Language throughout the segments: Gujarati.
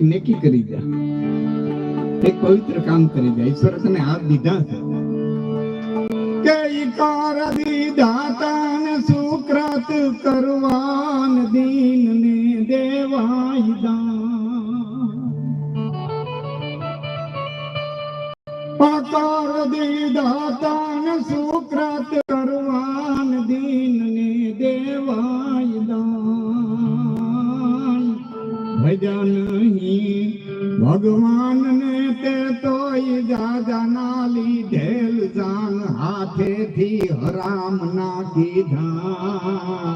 કઈક નેકી કરી દે, એક પવિત્ર કામ કરી દે. ઈશ્વરે તને હાથ દીધા છે કે ઈકાર દીધા તને સુકૃત કરવાન દીન ને દેવાય દાન. આકાર દીધા તને સુકૃત કરવાન દીન ને દેવાય દાન. ભજન નહીં ભગવાન ને તે તોય દાદાના લીધેલ જાન હાથેથી હરામ ના કીધા,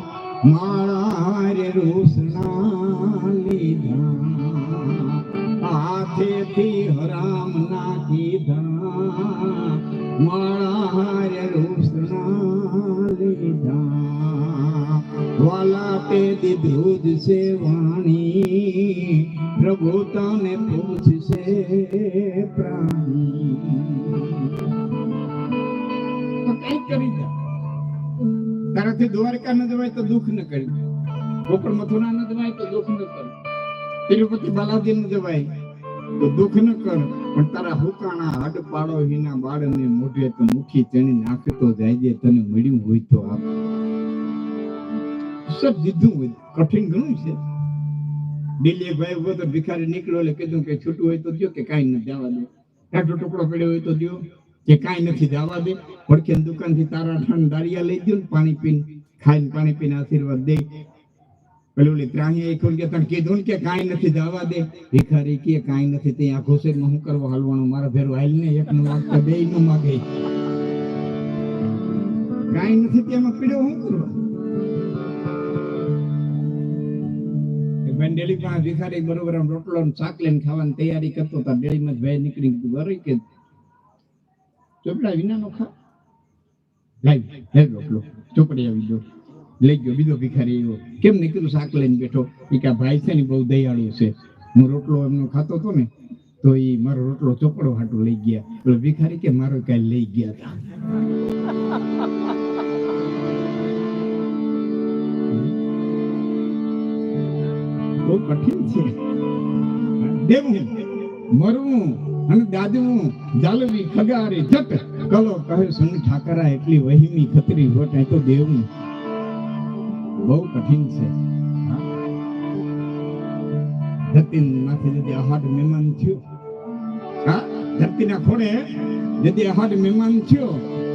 માળા રે રૂસના લીધા, હાથેથી હરામ ના કીધા, માળા રે રૂસના લીધા. વાલા તે દીધું જ છે વાણી, પ્રભુ તને પૂછશે પ્રાણી. તો કઈ કરી દે. તારાથી દ્વારકા ન જવાય તો દુઃખ ન કરી, ગોકળ મથુરા ન જવાય તો દુઃખ ન કર, તિરુપતિ બાલાજી ન જવાય તો દુઃખ ન કર, પણ તારા હુકાણા હડ પાડો હિના બાળને મોઢે તો મુઠ્ઠી ચણી નાખતો જાય, તને મળ્યું હોય તો આપ. સબ દીધું હોય, કઠિન ઘણું છે. દિલ્હી ભાઈ ઉભો તો ભિખારી નીકળ્યો એટલે કીધું કે છૂટું હોય તો દો, કે કાંઈ નથી જવા દે. કાંટો ટુકડો પડ્યો હોય તો દો, કે કાંઈ નથી જવા દે. પડખે દુકાનથી તારા ઠંડ દારિયા લઈ દો ને પાણી પીને ખાઈને પાણી પીને આશીર્વાદ દે. પેલું ત્રાહી ખોલ કે તને કીધું ને કે કાંઈ નથી જવા દે. ભિખારી કે કાંઈ નથી તે આ ઘોસેરમાં હું કરવા હાલવાનું, મારા ભેરું હાલ ને એક નો માગતા બે નો માગે. કાંઈ નથી તેમાં પીડ્યો હું કરવા. ડેલી પાસે ભિખારી બરોબર આમ રોટલો શાક લઈને ખાવાની તૈયારી કરતો હતા. ડેલીમાં ભાઈ નીકળી ગયું કે ચોપડા વિનાનો ખા, લાવી રોટલો ચોપડી આવી ગયો, લઈ ગયો. બીજો ભિખારી એવો કેમ નીકળ્યું શાક લઈને બેઠો. એ કે ભાઈ છે ને બહુ દયાળુ છે, હું રોટલો એમનો ખાતો હતો ને તો એ મારો રોટલો ચોપડો હાટું લઈ ગયા. પેલો ભિખારી કે મારો કાંઈ લઈ ગયા હતા. બહુ કઠિન છે. દેવું મરવું અને દાદવું જાલવી ખગારી જટ કલો કહે સુન ઠાકરા એટલી વહીમી ખતરી હોટ. તો દેવું બહુ કઠિન છે. ધરતી માંથી જદી આહાડ મહેમાન થયો, હા ધરતીના ખોડે જદી આહાડ મહેમાન થયો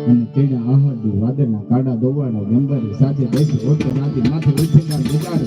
અને તેના આહાડ વાદળના કાડા દોવાડા જંબારી સાથે બેસી ઓટો નાથી માથે ઉઠેદાર ગુજાર